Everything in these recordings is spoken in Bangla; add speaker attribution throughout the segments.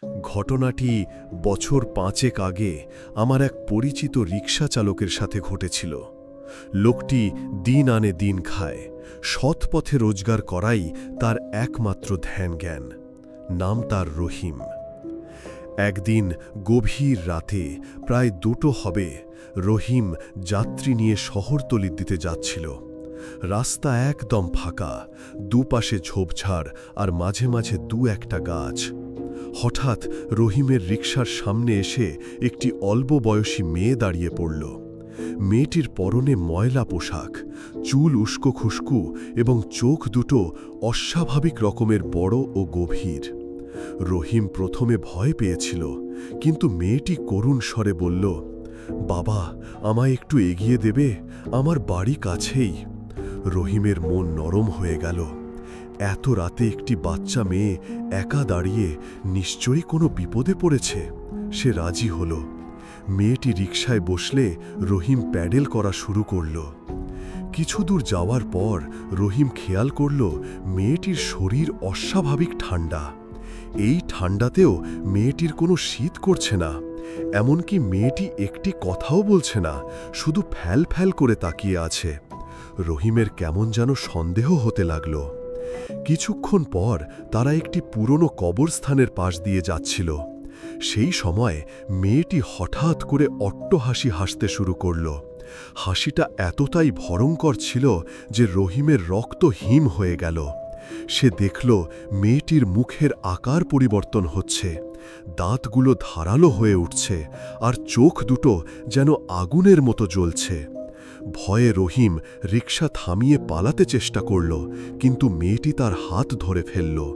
Speaker 1: ঘটনাটি বছর ৫ আগে আমার এক পরিচিত রিকশা চালকের সাথে ঘটেছিল। লোকটি দিন আনে দিন খায়, সৎ পথে রোজগার করাই তার একমাত্র ধ্যান-জ্ঞান। নাম তার রহিম। একদিন গভীর রাতে প্রায় ২টো হবে, রহিম যাত্রী নিয়ে শহরতলির দিকে যাচ্ছিল। রাস্তা একদম ফাঁকা, দুপাশে ঝোপঝাড় আর মাঝে মাঝে একটা গাছ। হঠাৎ রহিমের রিকশার সামনে এসে একটি অল্প বয়সী মেয়ে দাঁড়িয়ে পড়ল। মেয়েটির পরনে ময়লা পোশাক, চুল উস্কো খুস্কু এবং চোখ দুটো অস্বাভাবিক রকমের বড় ও গভীর। রহিম প্রথমে ভয় পেয়েছিল, কিন্তু মেয়েটি করুণ স্বরে বলল, "বাবা, আমায় একটু এগিয়ে দেবে? আমার বাড়ি কাছেই।" রহিমের মন নরম হয়ে গেল। এত রাতে একটি বাচ্চা মেয়ে একা দাঁড়িয়ে, নিশ্চয়ই কোনো বিপদে পড়েছে। সে রাজি হল। মেয়েটি রিকশায় বসলে রহিম প্যাডেল করা শুরু করল। কিছু দূর যাওয়ার পর রহিম খেয়াল করল মেয়েটির শরীর অস্বাভাবিক ঠান্ডা। এই ঠান্ডাতেও মেয়েটির কোনো শীত করছে না, এমনকি মেয়েটি একটি কথাও বলছে না, শুধু ফ্যাল ফ্যাল করে তাকিয়ে আছে। রহিমের কেমন যেন সন্দেহ হতে লাগল। কিছুক্ষণ পর তারা একটি পুরনো কবরস্থানের পাশ দিয়ে যাচ্ছিল। সেই সময় মেয়েটি হঠাৎ করে অট্টহাসি হাসতে শুরু করল। হাসিটা এতটাই ভয়ঙ্কর ছিল যে রহিমের রক্ত হিম হয়ে গেল। সে দেখল মেয়েটির মুখের আকার পরিবর্তন হচ্ছে, দাঁতগুলো ধারালো হয়ে উঠছে আর চোখ দুটো যেন আগুনের মতো জ্বলছে। ভয়ে রহিম রিকশা থামিয়ে পালাতে চেষ্টা করল, কিন্তু মেয়েটি তার হাত ধরে ফেলল।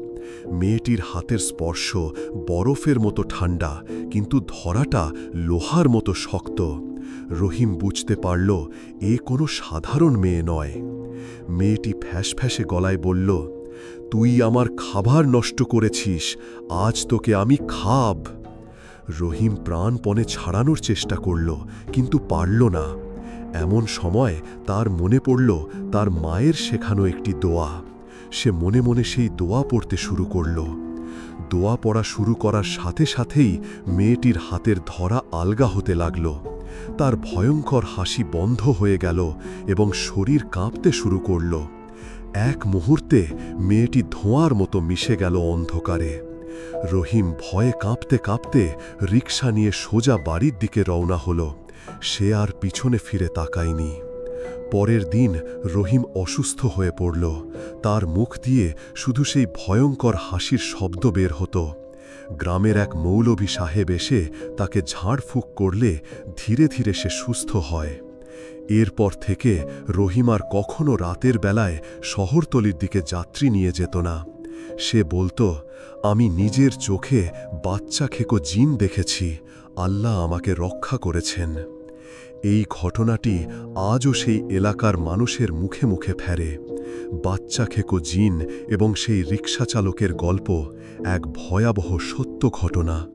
Speaker 1: মেয়েটির হাতের স্পর্শ বরফের মতো ঠান্ডা, কিন্তু ধরাটা লোহার মতো শক্ত। রহিম বুঝতে পারল এ কোনো সাধারণ মেয়ে নয়। মেয়েটি ফ্যাঁসফ্যাঁসে গলায় বলল, "তুই আমার খাবার নষ্ট করেছিস, আজ তোকে আমি খাব।" রহিম প্রাণপণে ছাড়ানোর চেষ্টা করল, কিন্তু পারল না। এমন সময় তার মনে পড়ল তার মায়ের শেখানো একটি দোয়া। সে মনে মনে সেই দোয়া পড়তে শুরু করল। দোয়া পড়া শুরু করার সাথে সাথেই মেয়েটির হাতের ধরা আলগা হতে লাগল। তার ভয়ঙ্কর হাসি বন্ধ হয়ে গেল এবং শরীর কাঁপতে শুরু করল। এক মুহূর্তে মেয়েটি ধোঁয়ার মতো মিশে গেল অন্ধকারে। রহিম ভয়ে কাঁপতে কাঁপতে রিকশা নিয়ে সোজা বাড়ির দিকে রওনা হল। সে আর পিছনে ফিরে তাকায়নি। পরের দিন রহিম অসুস্থ হয়ে পড়ল। তার মুখ দিয়ে শুধু সেই ভয়ঙ্কর হাসির শব্দ বের হতো। গ্রামের এক মৌলভী সাহেব এসে তাকে ঝাড়ফুঁক করলে ধীরে ধীরে সে সুস্থ হয়। এরপর থেকে রহিম আর কখনো রাতের বেলায় শহরতলির দিকে যাত্রী নিয়ে যেত না। সে বলতো, "আমি নিজের চোখে বাচ্চা খেকো জিন দেখেছি, আল্লাহ আমাকে রক্ষা করেছেন।" এই ঘটনাটি আজও সেই এলাকার মানুষের মুখে মুখে ফেরে। বাচ্চা খেকো জিন এবং সেই রিকশা চালকের গল্প এক ভয়াবহ সত্য ঘটনা।